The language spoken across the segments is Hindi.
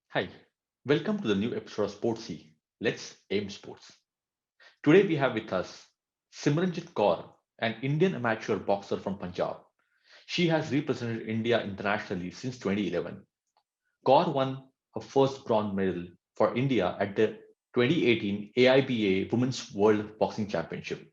Hi, welcome to the new episode of Sportsy. Let's aim sports. Today we have with us Simranjit Kaur, an Indian amateur boxer from Punjab. She has represented India internationally since 2011. Kaur won her first bronze medal for India at the 2018 AIBA Women's World Boxing Championship.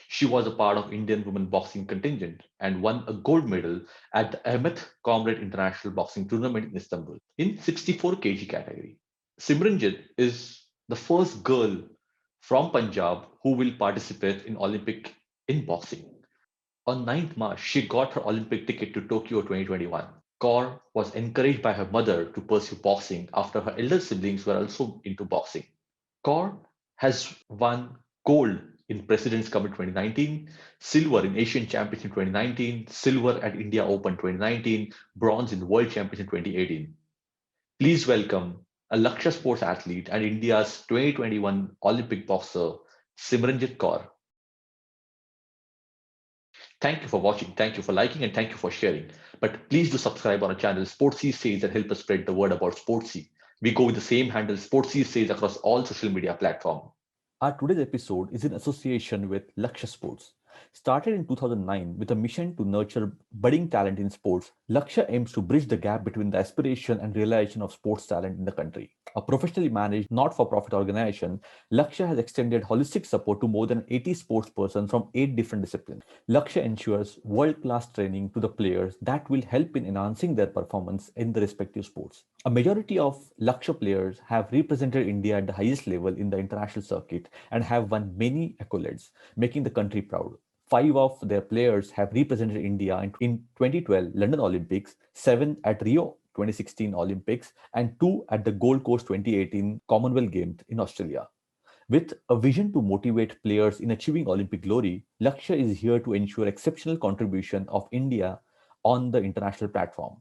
She was a part of Indian women boxing contingent and won a gold medal at the Ahmet Comrade International Boxing Tournament in Istanbul in 64 kg category. Simranjit is the first girl from Punjab who will participate in Olympic in boxing. On 9th March, she got her Olympic ticket to Tokyo 2021. Kaur was encouraged by her mother to pursue boxing after her elder siblings were also into boxing. Kaur has won gold in President's Cup in 2019, silver in Asian Championships in 2019, silver at India Open 2019, bronze in World Championships in 2018. Please welcome a Lakshya Sports athlete and India's 2021 Olympic boxer, Simranjit Kaur. Thank you for watching, thank you for liking, and thank you for sharing. But please do subscribe on our channel, Sportsy Says, and help us spread the word about Sportsy. We go with the same handle, Sportsy Says, across all social media platforms. Our today's episode is in association with Lakshya Sports. Started in 2009 with a mission to nurture budding talent in sports, Lakshya aims to bridge the gap between the aspiration and realization of sports talent in the country. A professionally managed, not-for-profit organization, Lakshya has extended holistic support to more than 80 sports persons from 8 different disciplines. Lakshya ensures world-class training to the players that will help in enhancing their performance in the respective sports. A majority of Lakshya players have represented India at the highest level in the international circuit and have won many accolades, making the country proud. 5 of their players have represented India in 2012 London Olympics, 7 at Rio 2016 Olympics, and 2 at the Gold Coast 2018 Commonwealth Games in Australia. With a vision to motivate players in achieving Olympic glory, Lakshya is here to ensure exceptional contribution of India on the international platform.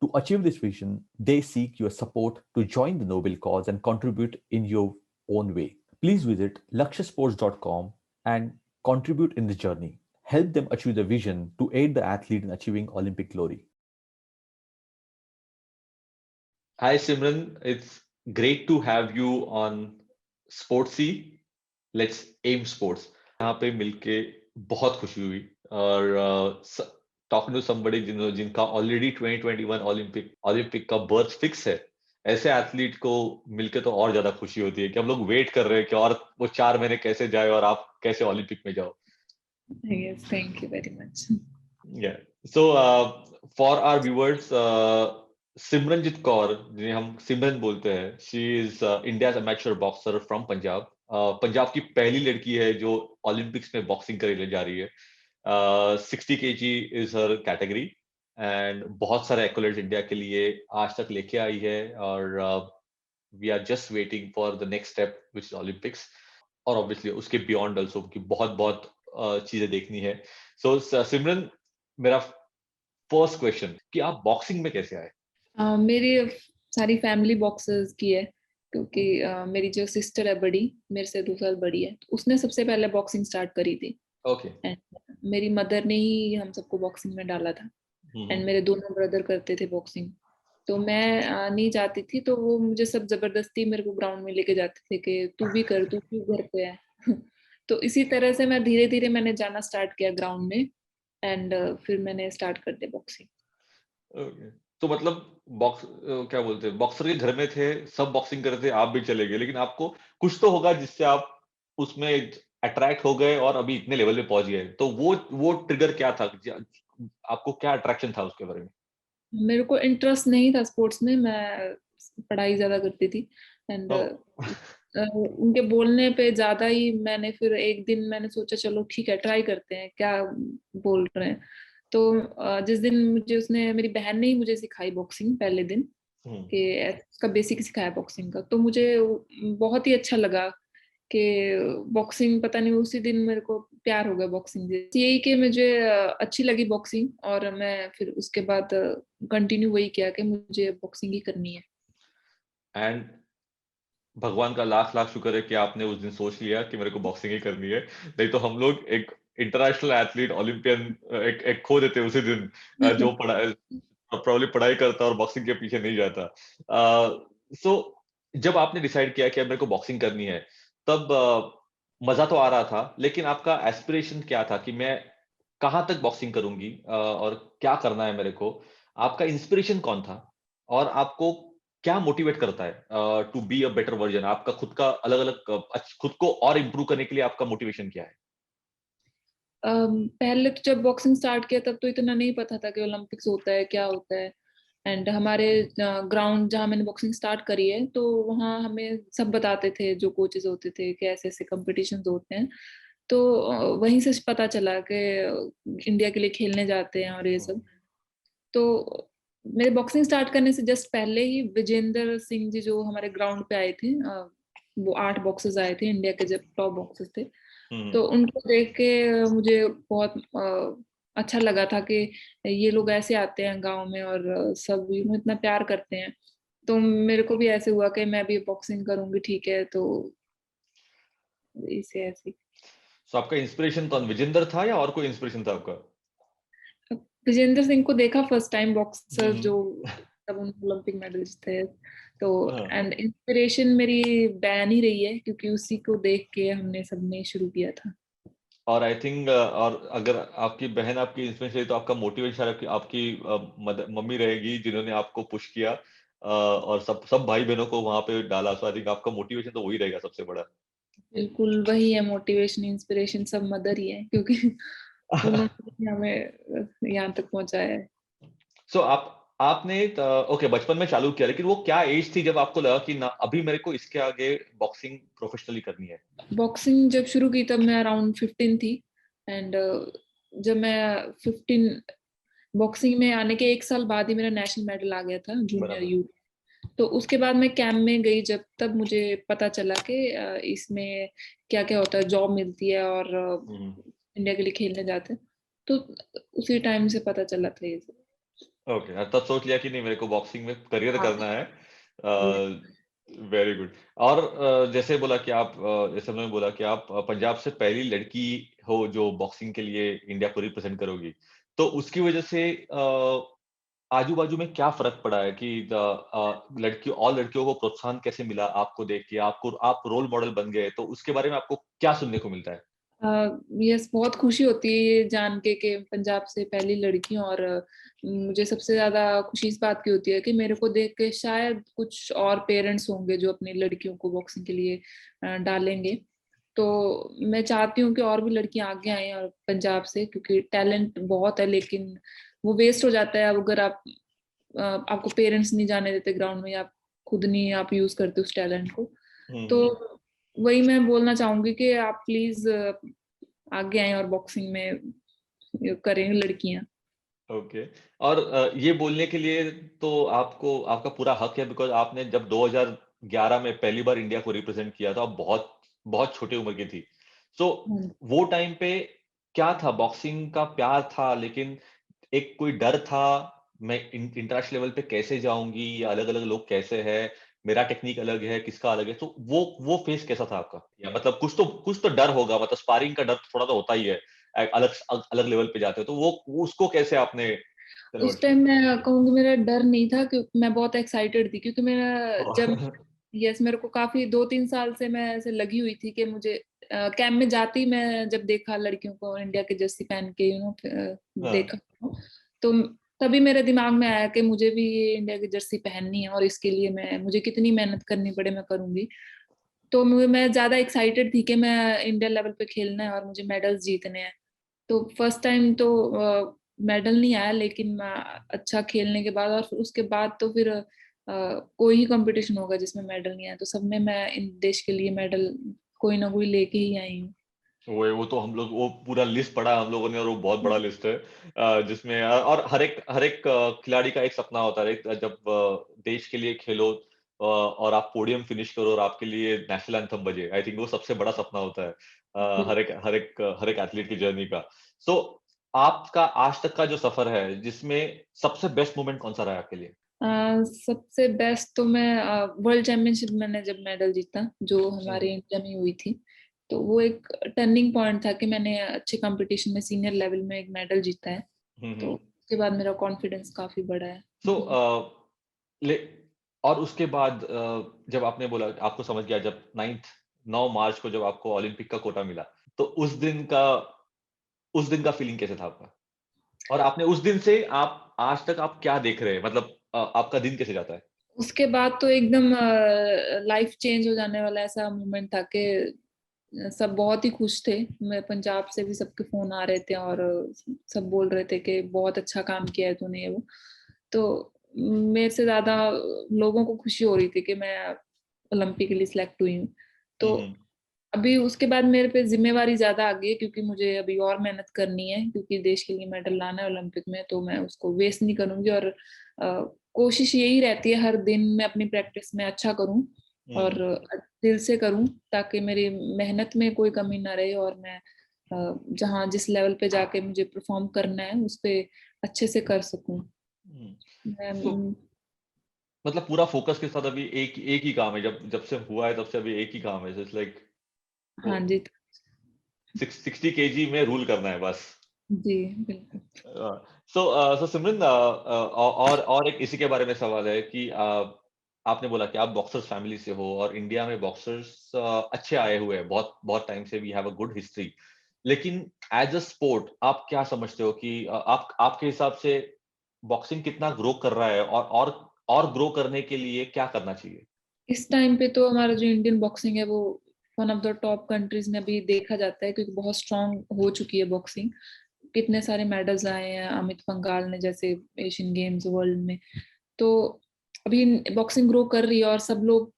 To achieve this vision, they seek your support to join the noble cause and contribute in your own way. Please visit lakshyasports.com and contribute in this journey. Help them achieve the vision to aid the athlete in achieving Olympic glory. Hi Simran, it's great to have you on Sportsy. Let's aim sports. यहाँ पे मिलके बहुत खुशी हुई और talking to somebody जिनका already 2021 ओलंपिक का बर्थ फिक्स है, ऐसे एथलीट को मिलके तो और ज्यादा खुशी होती है कि हम लोग वेट कर रहे हैं कि और वो 4 महीने कैसे जाए और आप कैसे ओलंपिक में जाओ. Yes, thank you very much. Yeah. So for our viewers, Simranjit Kaur, जिन्हें हम सिमरन बोलते हैं, she is India's amateur boxer from Punjab. Punjab की पहली लड़की है जो ओलंपिक्स में बॉक्सिंग करने जा रही है. 60 kg is her category and बहुत सारे एक्कोलेट्स इंडिया के लिए आज तक लेके आई है और we are just waiting for the next step which is Olympics और ऑब्वियसली उसके बियॉन्ड ऑल्सो की बहुत बहुत चीजें देखनी है. सो सिमरन, मेरा फर्स्ट क्वेश्चन कि आप बॉक्सिंग में कैसे आए? मेरी सारी फैमिली बॉक्सर्स की है क्योंकि मेरी जो सिस्टर है बड़ी, मेरे से 2 साल बड़ी है, तो उसने सबसे पहले बॉक्सिंग स्टार्ट करी थी. ओके. मेरी मदर ने ही हम सबको बॉक्सिंग में डाला था एंड मेरे दोनों ब्रदर करते थे बॉक्सिंग. तो मैं नहीं जाती थी, तो वो मुझे सब जबरदस्ती मेरे को ग्राउंड में लेके जाते थे कि तू भी कर, तू क्यों घर पे है. तो इसी तरह से मैं धीरे धीरे मैंने जाना स्टार्ट किया ग्राउंड में एंड फिर मैंने स्टार्ट कर दिया बॉक्सिंग. ओके. तो मतलब बॉक्स क्या बोलते हैं, बॉक्सर के घर में थे, सब बॉक्सिंग कर रहे थे, आप भी चले गए, लेकिन आपको कुछ तो होगा जिससे आप उसमें अट्रैक्ट हो गए और अभी इतने लेवल पे पहुंच गए. तो वो ट्रिगर क्या था? आपको क्या अट्रैक्शन था उसके बारे में? मेरे को इंटरेस्ट नहीं था स्पोर्ट्स में, मैं पढ़ाई ज्यादा करती थी एंड उनके बोलने पे ज्यादा ही मैंने फिर एक दिन मैंने सोचा चलो ठीक है ट्राई करते हैं क्या बोल रहे हैं. तो जिस दिन मुझे उसने, मेरी बहन ने ही मुझे सिखाई बॉक्सिंग पहले दिन कि उसका बेसिक सिखाया बॉक्सिंग का, तो मुझे बहुत ही अच्छा लगा कि बॉक्सिंग, पता नहीं उसी दिन मेरे को प्यार हो गया बॉक्सिंग से. यही कि मुझे अच्छी लगी बॉक्सिंग और मैं फिर उसके बाद कंटिन्यू वही किया कि मुझे बॉक्सिंग ही करनी है. एंड भगवान का लाख लाख शुक्र है कि आपने उस दिन सोच लिया कि मेरे को बॉक्सिंग ही करनी है, नहीं तो हम लोग एक इंटरनेशनल एथलीट ओलंपियन एक खो देते उसी दिन, जो प्रॉब्ली पढ़ाई करता और बॉक्सिंग के पीछे नहीं जाता। सो जब आपने डिसाइड किया कि अब मेरे को बॉक्सिंग करनी है, तब मजा तो आ रहा था, लेकिन आपका एस्पिरेशन क्या था कि मैं कहाँ तक बॉक्सिंग करूंगी और क्या करना है मेरे को? आपका इंस्पिरेशन कौन था? और आपको क्या मोटिवेट करता है to be a better version? आपका खुद का अलग-अलग खुद को और इम्प्रूव करने के लिए आपका मोटिवेशन क्या है? पहले तो जब बॉक्सिंग स्टार्ट किया तब तो इतना नहीं पता था कि ओलंपिक्स होता है, क्या होता है। एंड हमारे ग्राउंड जहाँ मैंने बॉक्सिंग स्टार्ट करी है, तो वहाँ हमें सब बताते थे, जो कोचेस होते थे, कि ऐसे ऐसे कॉम्पिटिशन्स होते हैं। तो वहीं से पता चला कि इंडिया के लिए खेलने जाते हैं और ये सब। तो मेरे बॉक्सिंग स्टार्ट करने से जस्ट पहले ही विजेंद्र सिंह जी जो हमारे ग्राउंड पे आए थे, वो 8 बॉक्सेस आए थे, इंडिया के जब टॉप बॉक्सेस थे। हुँ, तो उनको देख के मुझे बहुत अच्छा लगा था कि ये लोग ऐसे आते हैं गांव में और सब इतना प्यार करते हैं। तो मेरे को भी ऐसे हुआ कि मैं भी बॉक्सिंग करूंगी, ठीक है। तो इसे ऐसे सो आपका इंस्पिरेशन कौन विजेंदर था या और कोई इंस्पिरेशन था आपका? विजेंद्र सिंह को देखा फर्स्ट टाइम हुँ, बॉक्सर जो, हुँ। तब उन ओलंपिक मेडलिस्ट थे। तो हाँ, एंड इंस्पिरेशन मेरी बैन ही रही है, क्योंकि उसी को देख के हमने सबने शुरू किया था। और आई थिंक और अगर आपकी बहन आपकी इंस्पिरेशन है तो आपका मोटिवेशन शायद आपकी आपकी मम्मी रहेगी जिन्होंने आपको पुश किया और सब सब भाई-बहनों को वहाँ पे डाला। सो आई थिंक आपका मोटिवेशन तो वही रहेगा सबसे बड़ा। बिल्कुल वही है, मोटिवेशन इंस्पिरेशन सब मदर ही है, क्योंकि उन्होंने ही हमें यहाँ तक पहुंचाया है। सो आपने ओके बचपन में चालू किया, लेकिन वो क्या एज थी जब आपको लगा कि ना अभी मेरे को इसके आगे बॉक्सिंग प्रोफेशनली करनी है? बॉक्सिंग जब शुरू की तब मैं अराउंड 15 थी। एंड जब मैं 15 बॉक्सिंग में आने के 1 साल बाद ही मेरा नेशनल मेडल आ गया था जूनियर बराबर। यू। तो उसके बाद मैं कैंप में गई जब, तब मुझे पता चला कि इसमें क्या क्या होता है, जॉब मिलती है और हुँ। इंडिया के लिए खेलने जाते हैं। तो उसी टाइम से पता चला था ये सब। ओके, तब सोच लिया कि नहीं मेरे को बॉक्सिंग में करियर हाँ। करना है। Very good. और जैसे बोला कि आप जैसे उन्होंने बोला कि आप पंजाब से पहली लड़की हो जो बॉक्सिंग के लिए इंडिया को रिप्रेजेंट करोगी। तो उसकी वजह से आजू-बाजू में क्या फ़र्क पड़ा है कि लड़कियों और लड़कियों को प्रोत्साहन कैसे मिला आपको देख के? आपको आप रोल मॉडल बन गए, तो उसके बारे में आपको क्या सुनने को मिलता है? यस, बहुत खुशी होती है ये जान के कि पंजाब से पहली लड़की हूँ। और मुझे सबसे ज्यादा खुशी इस बात की होती है कि मेरे को देख के शायद कुछ और पेरेंट्स होंगे जो अपनी लड़कियों को बॉक्सिंग के लिए डालेंगे। तो मैं चाहती हूँ कि और भी लड़कियां आगे आएं और पंजाब से, क्योंकि टैलेंट बहुत है, लेकिन वो वेस्ट हो जाता है अब अगर आपको पेरेंट्स नहीं जाने देते ग्राउंड में, या आप खुद नहीं आप यूज करते उस टैलेंट को। हुँ, तो हुँ। वही मैं बोलना चाहूंगी कि आप प्लीज आगे आए और बॉक्सिंग में करें लड़कियां। ओके। और ये बोलने के लिए तो आपको आपका पूरा हक है बिकॉज़ आपने जब 2011 में पहली बार इंडिया को रिप्रेज़ेंट किया था, आप बहुत बहुत छोटी उम्र की थी। सो हम्म। वो टाइम पे क्या था? बॉक्सिंग का प्यार था, लेकिन एक कोई डर था, मैं इंटरनेशनल लेवल पे कैसे जाऊँगी या अलग-अलग लोग कैसे हैं, मेरा टेक्नीक अलग है, किसका अलग है, तो वो फेज़ कैसा था आपका? या मतलब कुछ तो डर होगा, मतलब स्पारिंग का डर थोड़ा तो होता ही है, अलग लेवल पे जाते हो, तो वो उसको कैसे आपने कन्वर्ट उस किया? टाइम मैं कहूंगी मेरा डर नहीं था, क्योंकि मैं बहुत एक्साइटेड थी, क्योंकि मेरा जब, यस, मेरे को काफी 2-3 साल से मैं ऐसे लगी हुई थी कि मुझे कैंप में जाती, मैं जब देखा लड़कियों को इंडिया के जर्सी पहन के हाँ, देखा, तो तभी मेरे दिमाग में आया कि मुझे भी ये इंडिया की जर्सी पहननी है, और इसके लिए मुझे कितनी मेहनत करनी पड़े मैं करूंगी। तो मैं ज्यादा एक्साइटेड थी कि मैं इंडिया लेवल पे खेलना है और मुझे मेडल्स जीतने हैं। तो फर्स्ट टाइम तो मेडल नहीं आया, लेकिन अच्छा खेलने के बाद और फिर उसके बाद तो फिर कोई ही कंपटीशन होगा जिसमें मेडल नहीं आया, तो सब में मैं इन देश के लिए मेडल कोई ना कोई लेके ही आई हूँ। वो तो हम लोग वो पूरा लिस्ट पढ़ा हम लोगों ने और वो बहुत बड़ा लिस्ट है जिसमें और हर एक खिलाड़ी का एक सपना होता है जब देश के लिए खेलो और आप पोडियम फिनिश करो और आपके लिए नेशनल एंथम बजे आई थिंक वो सबसे बड़ा सपना होता है हर एक एथलीट की जर्नी का सो आपका आज तक का जो सफर है जिसमें सबसे बेस्ट मोमेंट कौन सा रहा है आपके लिए? सबसे बेस्ट तो मैं वर्ल्ड चैंपियनशिप मैंने जब मेडल जीता जो हमारे हम्म इंडिया में हुई थी, तो वो एक टर्निंग पॉइंट था कि मैंने अच्छे कंपटीशन में सीनियर लेवल में एक मेडल जीता है। तो हम्म। उसके बाद मेरा कॉन्फिडेंस काफी बढ़ा है। सो ले और उसके बाद जब आपने बोला आपको समझ गया जब 9 मार्च को जब आपको ओलंपिक का कोटा मिला, तो उस दिन का फीलिंग कैसे था आपका? और आपने उस दिन से आप आज तक आप क्या देख रहे हैं? मतलब आपका दिन कैसे जाता है? उसके बाद तो एकदम लाइफ चेंज हो जाने वाला ऐसा मोमेंट था कि सब बहुत ही खुश थे। मैं पंजाब से भी सबके फोन आ रहे थे और सब बोल रहे थे कि बहुत अच्छा काम किया है तूने, ये वो। तो मेरे से ज्यादा लोगों को खुशी हो रही थी कि मैं ओलंपिक के लिए सिलेक्ट हुई हूँ। तो हम्म अभी उसके बाद मेरे पे जिम्मेवारी ज्यादा आ गई है क्योंकि मुझे अभी और मेहनत करनी है, क्योंकि देश के लिए मेडल लाना है ओलंपिक में, तो मैं उसको वेस्ट नहीं करूंगी। और कोशिश यही रहती है हर दिन मैं अपनी प्रैक्टिस में अच्छा करूं और हम्म दिल से करूं, ताकि मेरी मेहनत में कोई कमी ना रहे और मैं जहाँ जिस लेवल पे जाके मुझे परफॉर्म करना है उस पे अच्छे से कर सकूं। हम्म। मैं So, मतलब पूरा फोकस के साथ अभी एक एक ही काम है, जब जब से हुआ है तब से अभी एक ही काम है, जस्ट लाइक वो हाँ जी। 60 केजी में रूल करना है बस। जी बिल्कुल। सो सिमरन, और एक इसी के बारे में सवाल है कि आपने बोला कि आप बॉक्सर्स फैमिली से हो और इंडिया में बॉक्सर्स अच्छे आए हुए हैं, बहुत बहुत टाइम से we have a good history. लेकिन एज अ स्पोर्ट आप क्या समझते हो कि आप आपके हिसाब से बॉक्सिंग कितना ग्रो कर रहा है, और ग्रो करने के लिए क्या करना चाहिए? इस टाइम पे तो हमारा जो इंडियन बॉक्सिंग है वो one of the top countries में अभी देखा जाता है, क्योंकि बहुत स्ट्रांग हो चुकी है बॉक्सिंग। कितने सारे मेडल्स आए हैं अमित पंघाल ने जैसे एशियन गेम्स वर्ल्ड में। तो अभी बॉक्सिंग ग्रो कर रही है और सब लोग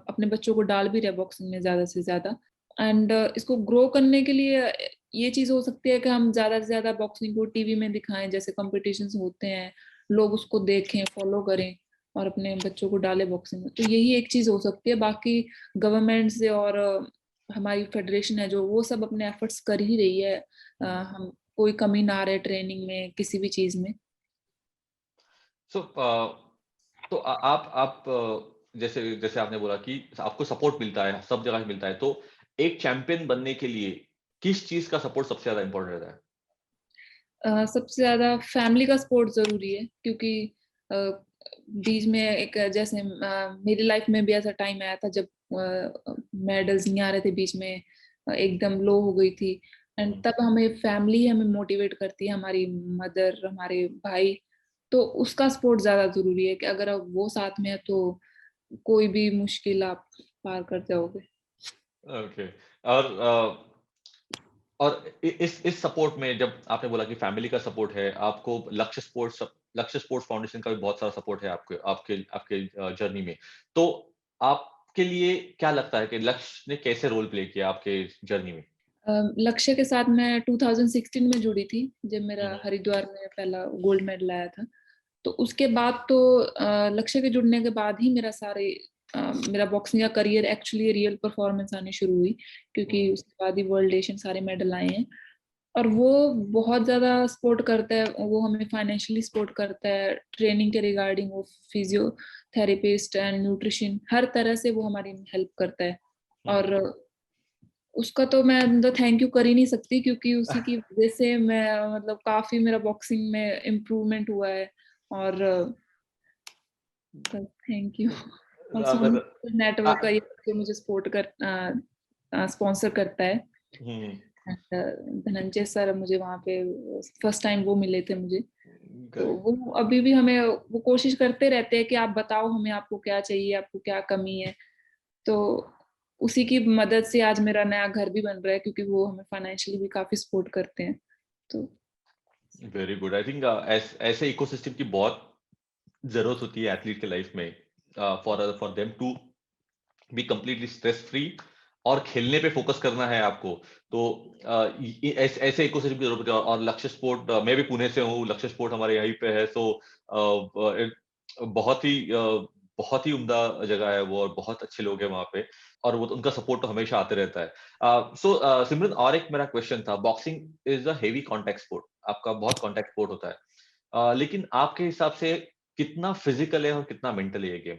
अपने बच्चों को डाल भी रहे बॉक्सिंग में ज्यादा से ज्यादा। एंड इसको ग्रो करने के लिए ये चीज हो सकती है कि हम ज्यादा से ज्यादा बॉक्सिंग को टीवी में दिखाएं, जैसे कॉम्पिटिशन्स होते हैं, लोग उसको देखें फॉलो करें और अपने बच्चों को डाले बॉक्सिंग में। तो यही एक चीज हो सकती है। बाकी गवर्नमेंट से और हमारी फेडरेशन है जो, वो सब अपने एफर्ट्स कर ही रही है। हम कोई कमी ना रहे ट्रेनिंग में किसी भी चीज में। सो तो आप जैसे जैसे आपने बोला कि आपको सपोर्ट मिलता है, सब जगह से मिलता है, तो एक चैंपियन बनने के लिए किस चीज का सपोर्ट सबसे ज्यादा इंपॉर्टेंट रहता है? सबसे ज्यादा फैमिली का सपोर्ट जरूरी है, क्योंकि अ, बीच में एक जैसे मेरी लाइफ में भी ऐसा टाइम आया था जब मेडल्स नहीं आ रहे थे बीच में, एकदम लो हो गई थी। एंड हम्म। तब हमें फैमिली हमें मोटिवेट करती है, हमारी मदर हमारे भाई। तो उसका सपोर्ट ज्यादा जरूरी है कि अगर अब वो साथ में है तो कोई भी मुश्किल आप पार कर जाओगे। ओके। और इस सपोर्ट में जब आपने बोला कि फैमिली का सपोर्ट है, आपको लक्ष्य स्पोर्ट्स फाउंडेशन का भी बहुत सारा सपोर्ट है आपके आपके आपके जर्नी में। तो आपके लिए क्या लगता है कि लक्ष्य ने कैसे रोल प्ले किया आपके जर्नी में? लक्ष्य के साथ मैं 2016 में जुड़ी थी जब मेरा हम्म हरिद्वार में पहला गोल्ड मेडल आया था। तो उसके बाद तो लक्ष्य के जुड़ने के बाद ही मेरा बॉक्सिंग का करियर एक्चुअली रियल परफॉर्मेंस आनी शुरू हुई, क्योंकि हम्म उसके बाद ही वर्ल्ड एशियन सारे मेडल आए हैं। और वो बहुत ज्यादा सपोर्ट करता है, वो हमें फाइनेंशियली सपोर्ट करता है ट्रेनिंग के रिगार्डिंग, वो फिजियोथेरेपिस्ट एंड न्यूट्रिशन हर तरह से वो हमारी हेल्प करता है। हम्म। और उसका तो मैं मतलब थैंक यू कर ही नहीं सकती, क्योंकि उसी की वजह से मैं मतलब काफी मेरा बॉक्सिंग में इम्प्रूवमेंट हुआ है। और थैंक यू। और सोनी मतलब नेटवर्क का ये जो मुझे सपोर्ट कर स्पॉन्सर करता है। हम्म। धनंजय सर मुझे वहाँ पे फर्स्ट टाइम वो मिले थे मुझे। तो करेक्ट। वो अभी भी हमें वो कोशिश करते रहते हैं कि आप बताओ हमें आपको क्या चाहिए, आपको क्या कमी है। तो उसी की मदद से आज मेरा नया घर भी बन रहा है, क्योंकि वो हमें फाइनेंशियली भी काफी सपोर्ट करते हैं। तो वेरी गुड। आई थिंक ऐसे इकोसिस्टम की बहुत जरूरत होती है एथलीट के लाइफ में, for them to be completely stress free और खेलने पे फोकस करना है आपको। तो ऐसे इकोसिस्टम की जरूरत है। और लक्ष्य स्पोर्ट, मैं भी पुणे से हूँ, लक्ष्य स्पोर्ट हमारे यहीं पे है। सो बहुत ही बहुत ही उम्दा जगह है वो, और बहुत अच्छे लोग हैं वहाँ पे, और वो उनका सपोर्ट तो हमेशा आते रहता है। सिमरन, और एक मेरा क्वेश्चन था, boxing is a heavy contact sport, आपका बहुत कॉन्टैक्ट स्पोर्ट होता है। लेकिन आपके हिसाब से कितना फिजिकल है और कितना मेंटल है ये गेम?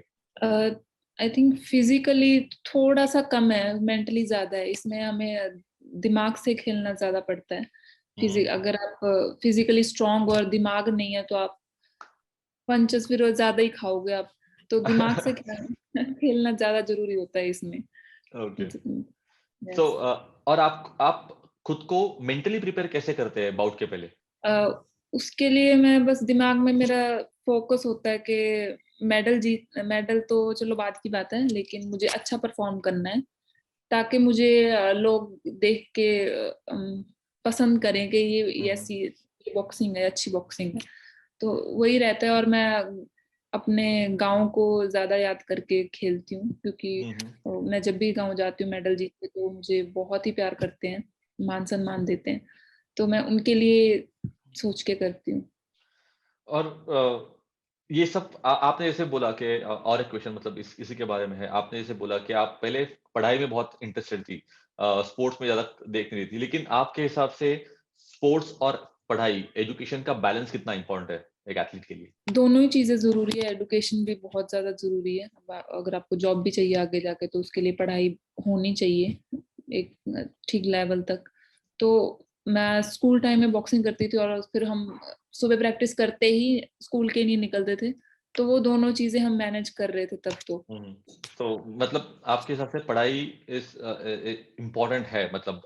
आई थिंक फिजिकली थोड़ा सा कम है, मेंटली ज्यादा है। इसमें हमें दिमाग से खेलना ज्यादा पड़ता है। अगर आप फिजिकली स्ट्रांग और दिमाग नहीं है तो आप पंचेस फिर ज्यादा ही खाओगे आप। तो दिमाग से खेलना ज्यादा जरूरी होता है इसमें। ओके। Yes. सो और आप खुद को मेंटली प्रिपेयर कैसे करते हैं बाउट के पहले? उसके लिए मैं बस दिमाग में मेरा फोकस होता है कि मेडल तो चलो बाद की बात है, लेकिन मुझे अच्छा परफॉर्म करना है ताकि मुझे लोग देख के पसंद करें कि ये ऐसी बॉक्सिंग है, अच्छी बॉक्सिंग है। तो वही रहता है। और मैं अपने गांव को ज्यादा याद करके खेलती हूँ, क्योंकि मैं जब भी गांव जाती हूँ मेडल जीतते तो मुझे बहुत ही प्यार करते हैं, मान सम्मान देते हैं। तो मैं उनके लिए सोच के करती हूँ। और ये सब आपने जैसे बोला कि और एक क्वेश्चन मतलब इसी के बारे में है। आपने जैसे बोला कि आप पहले पढ़ाई में बहुत इंटरेस्टेड थी, स्पोर्ट्स में ज्यादा देख नहीं थी, लेकिन आपके हिसाब से स्पोर्ट्स और पढ़ाई, एजुकेशन का बैलेंस कितना इंपॉर्टेंट है एक एथलीट के लिए? दोनों ही चीजें जरूरी है। एडुकेशन भी बहुत ज्यादा जरूरी है। अगर आपको जॉब भी चाहिए आगे जाके तो उसके लिए पढ़ाई होनी चाहिए एक ठीक लेवल तक। तो मैं स्कूल टाइम में बॉक्सिंग करती थी और फिर हम सुबह प्रैक्टिस करते ही स्कूल के नहीं निकलते थे। तो वो दोनों चीजें हम मैनेज कर रहे थे तब तो। तो मतलब आपके हिसाब से पढ़ाई इस इम्पोर्टेंट है, मतलब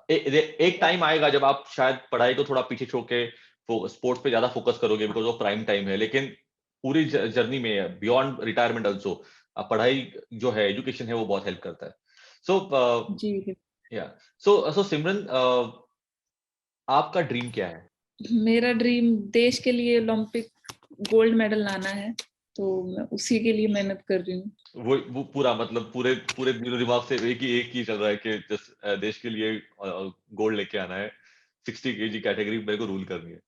एक टाइम आएगा जब आप शायद पढ़ाई को थोड़ा पीछे छोड़ के स्पोर्ट्स पे ज्यादा फोकस करोगे बिकॉज वो प्राइम टाइम है, लेकिन पूरी जर्नी में बियॉन्ड रिटायरमेंट ऑल्सो पढ़ाई जो है, एजुकेशन है, वो बहुत हेल्प करता है। सो जी। या सो सिमरन, आपका ड्रीम क्या है? मेरा ड्रीम देश के लिए ओलंपिक गोल्ड मेडल लाना है, तो मैं उसी के लिए मेहनत कर रही हूँ। वो पूरा मतलब पूरे पूरे दिलो दिमाग से एक ही चल रहा है कि देश के लिए गोल्ड लेके आना है, 60 केजी कैटेगरी मेरे को रूल करनी है।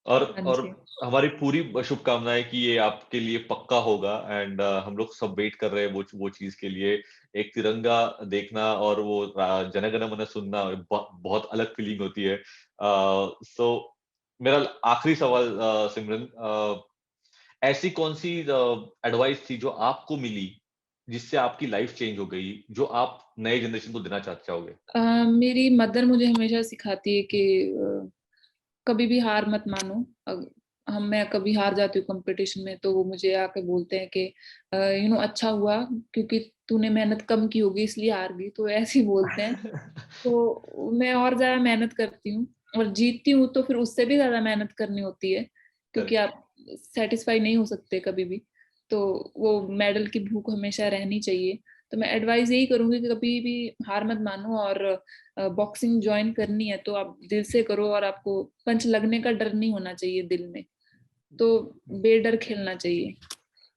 हाँ और जी। हमारी पूरी शुभकामनाएं कि ये आपके लिए पक्का होगा। एंड हम लोग सब वेट कर रहे हैं वो चीज के लिए। एक तिरंगा देखना और वो जन गण मन सुनना बहुत अलग फीलिंग होती है। सो मेरा आखिरी सवाल, सिमरन, ऐसी कौन सी एडवाइस थी जो आपको मिली जिससे आपकी लाइफ चेंज हो गई, जो आप नए जनरेशन को देना चाहोगे? मेरी मदर मुझे हमेशा सिखाती है कि कभी भी हार मत मानो। मैं कभी हार जाती हूँ कंपटीशन में तो वो मुझे आके बोलते हैं कि अच्छा हुआ क्योंकि तूने मेहनत कम की होगी इसलिए हार गई, तो ऐसे ही बोलते हैं। तो मैं और ज्यादा मेहनत करती हूँ और जीतती हूँ तो फिर उससे भी ज्यादा मेहनत करनी होती है, क्योंकि करेक्ट। आप सेटिस्फाई नहीं हो सकते कभी भी। तो वो मेडल की भूख हमेशा रहनी चाहिए। तो मैं एडवाइस यही करूंगी कि कभी भी हार मत मानो, और बॉक्सिंग ज्वाइन करनी है तो आप दिल से करो और आपको पंच लगने का डर नहीं होना चाहिए दिल में। तो बेडर खेलना चाहिए।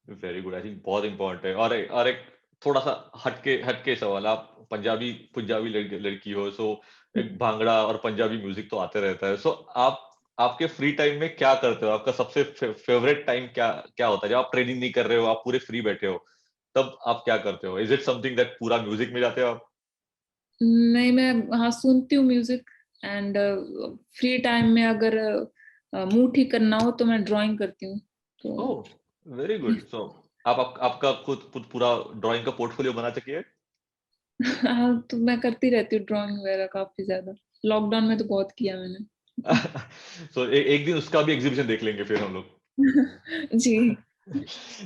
वेरी गुड, आई थिंक बहुत इंपॉर्टेंट है। और एक थोड़ा सा हटके सवाल। आप पंजाबी पंजाबी लड़की हो, सो एक भांगड़ा और पंजाबी म्यूजिक तो आते रहता है। सो आप आपके फ्री टाइम में क्या करते हो? आपका सबसे फेवरेट टाइम क्या क्या होता है जब आप ट्रेनिंग नहीं कर रहे हो, आप पूरे फ्री बैठे हो, तब आप क्या करते हो? इज इट समथिंग दैट पूरा म्यूजिक में जाते हो आप? नहीं, मैं हाँ सुनती हूँ म्यूजिक। एंड फ्री टाइम में अगर मूड ठीक करना हो तो मैं ड्राइंग करती हूँ। तो ओह, वेरी गुड। सो आपका खुद पूरा ड्राइंग का पोर्टफोलियो बना चुकी है? हाँ, तो मैं करती रहती हूँ ड्राइंग वगैरह काफी ज्यादा। लॉकडाउन में तो बहुत किया मैंने। सो एक दिन उसका भी एग्जीबिशन देख लेंगे फिर हम लोग। जी।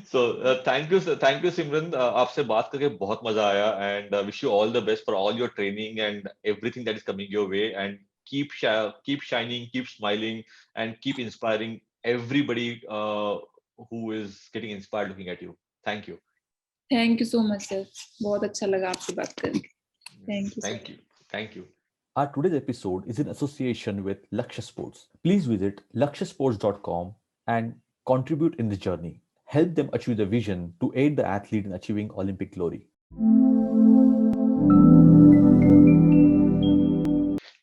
सो थैंक यू सिमरन, आपसे बात करके बहुत मजा आया। And wish you all the best for all your training and everything that is coming your way. And keep shining, keep smiling, and keep inspiring everybody who is getting inspired looking at you. Thank you. Thank you so much sir, बहुत अच्छा लगा आपसे बात करके। Thank you sir. Thank you. Thank you. Our today's episode is in association with Lakshya Sports. Please visit lakshyasports.com and contribute in this journey. Help them achieve their vision to aid the athlete in achieving Olympic glory.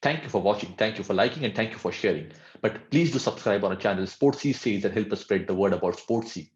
Thank you for watching. Thank you for liking, and thank you for sharing. But please do subscribe on our channel Sportsy Says and help us spread the word about Sportsy.